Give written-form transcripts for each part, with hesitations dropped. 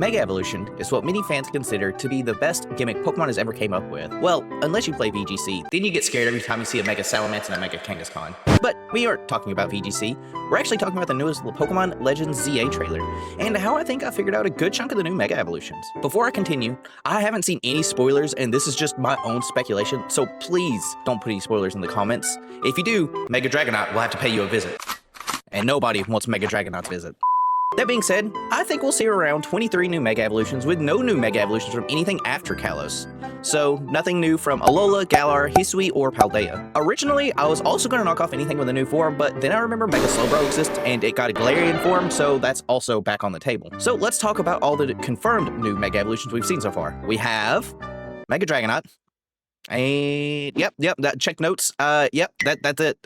Mega Evolution is what many fans consider to be the best gimmick Pokemon has ever came up with. Well, unless you play VGC, then you get scared every time you see a Mega Salamence and a Mega Kangaskhan. But we aren't talking about VGC, we're actually talking about the newest Pokemon Legends ZA trailer, and how I think I figured out a good chunk of the new Mega Evolutions. Before I continue, I haven't seen any spoilers, and this is just my own speculation, so please don't put any spoilers in the comments. If you do, Mega Dragonite will have to pay you a visit. And nobody wants Mega Dragonite's visit. That being said, I think we'll see around 23 new Mega Evolutions with no new Mega Evolutions from anything after Kalos. So, nothing new from Alola, Galar, Hisui, or Paldea. Originally, I was also going to knock off anything with a new form, but then I remember Mega Slowbro exists and it got a Galarian form, so that's also back on the table. So let's talk about all the confirmed new Mega Evolutions we've seen so far. We have Mega Dragonite. And yep, that check notes. Yep, that's it.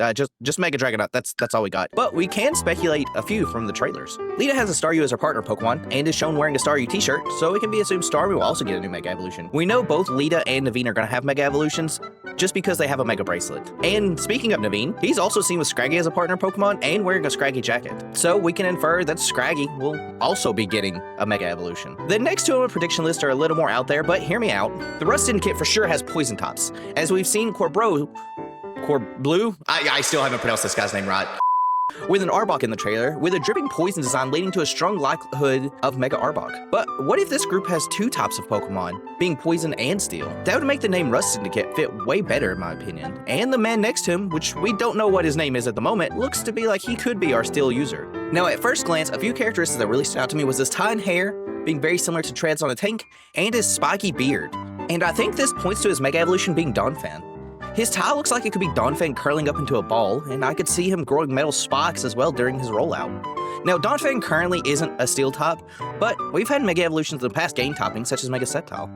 Just Mega Dragonite. That's all we got. But we can speculate a few from the trailers. Lita has a Staryu as her partner Pokemon and is shown wearing a Staryu t-shirt, so it can be assumed Staryu will also get a new Mega Evolution. We know both Lita and Naveen are gonna have Mega Evolutions just because they have a Mega Bracelet. And speaking of Naveen, he's also seen with Scraggy as a partner Pokemon and wearing a Scraggy jacket. So we can infer that Scraggy will also be getting a Mega Evolution. The next two on the prediction list are a little more out there, but hear me out. The Rusted kit for sure has Poison Tops. As we've seen Corblu, I still haven't pronounced this guy's name right, with an Arbok in the trailer, with a dripping poison design leading to a strong likelihood of Mega Arbok. But what if this group has two types of Pokemon, being Poison and Steel? That would make the name Rust Syndicate fit way better in my opinion. And the man next to him, which we don't know what his name is at the moment, looks to be like he could be our Steel user. Now at first glance, a few characteristics that really stood out to me was his tie and hair, being very similar to treads on a tank, and his spiky beard. And I think this points to his Mega Evolution being Donphan. His tie looks like it could be Donphan curling up into a ball, and I could see him growing metal spikes as well during his rollout. Now, Donphan currently isn't a Steel type, but we've had Mega Evolutions in the past game toppings such as Mega Sceptile.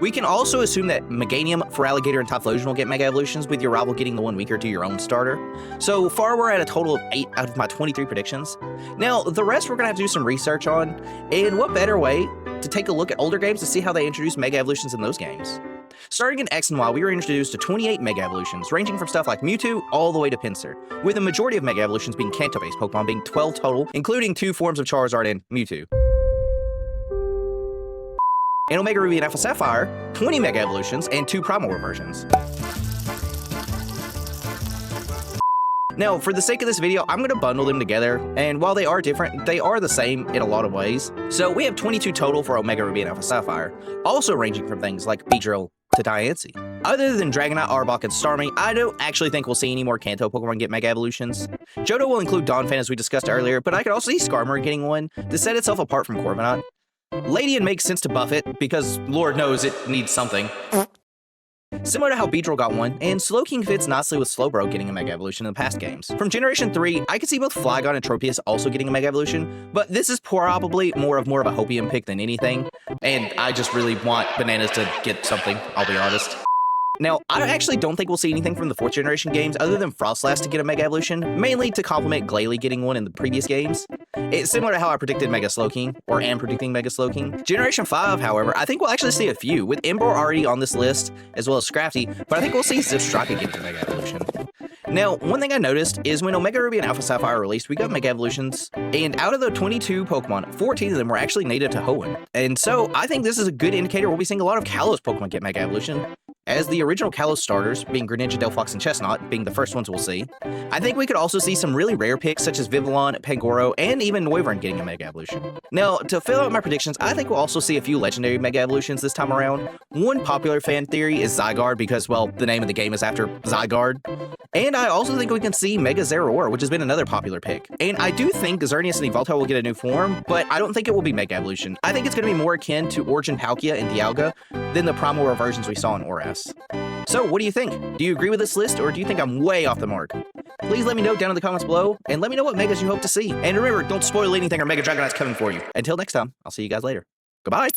We can also assume that Meganium, Feraligatr, and Typhlosion will get Mega Evolutions, with your rival getting the one weaker to your own starter. So far, we're at a total of 8 out of my 23 predictions. Now, the rest we're going to have to do some research on, and what better way to take a look at older games to see how they introduce Mega Evolutions in those games. Starting in X and Y, we were introduced to 28 Mega Evolutions, ranging from stuff like Mewtwo all the way to Pinsir, with the majority of Mega Evolutions being Kanto-based Pokemon, being 12 total, including 2 forms of Charizard and Mewtwo. In Omega Ruby and Alpha Sapphire, 20 Mega Evolutions and 2 Primal Reversions. Now, for the sake of this video, I'm going to bundle them together, and while they are different, they are the same in a lot of ways. So we have 22 total for Omega Ruby and Alpha Sapphire, also ranging from things like Beedrill to Diancie. Other than Dragonite, Arbok, and Starmie, I don't actually think we'll see any more Kanto Pokemon get Mega Evolutions. Johto will include Donphan as we discussed earlier, but I could also see Skarmory getting one to set itself apart from Corviknight. Ladian makes sense to buff it, because Lord knows it needs something. Similar to how Beedrill got one, and Slowking fits nicely with Slowbro getting a Mega Evolution in the past games. From Generation 3, I could see both Flygon and Tropius also getting a Mega Evolution, but this is probably more of a Hopium pick than anything, and I just really want Bananas to get something, I'll be honest. Now, I actually don't think we'll see anything from the 4th generation games other than Frostlass to get a Mega Evolution, mainly to complement Glalie getting one in the previous games. It's similar to how I predicted Mega Slowking, or am predicting Mega Slowking. Generation 5, however, I think we'll actually see a few, with Ember already on this list, as well as Scrafty, but I think we'll see Zipstrike get a Mega Evolution. Now, one thing I noticed is when Omega Ruby and Alpha Sapphire released, we got Mega Evolutions, and out of the 22 Pokemon, 14 of them were actually native to Hoenn. And so, I think this is a good indicator we'll be seeing a lot of Kalos Pokemon get Mega Evolution, as the original Kalos starters, being Greninja, Delphox, and Chestnut, being the first ones we'll see. I think we could also see some really rare picks such as Vivillon, Pangoro, and even Noivern getting a Mega Evolution. Now, to fill out my predictions, I think we'll also see a few legendary Mega Evolutions this time around. One popular fan theory is Zygarde because, well, the name of the game is after Zygarde. And I also think we can see Mega Zeraora, which has been another popular pick. And I do think Xerneas and Yveltal will get a new form, but I don't think it will be Mega Evolution. I think it's going to be more akin to Origin Palkia and Dialga than the Primal Reversions we saw in ORAS. So, what do you think? Do you agree with this list, or do you think I'm way off the mark? Please let me know down in the comments below, and let me know what Megas you hope to see. And remember, don't spoil anything or Mega Dragonite's coming for you. Until next time, I'll see you guys later. Goodbye!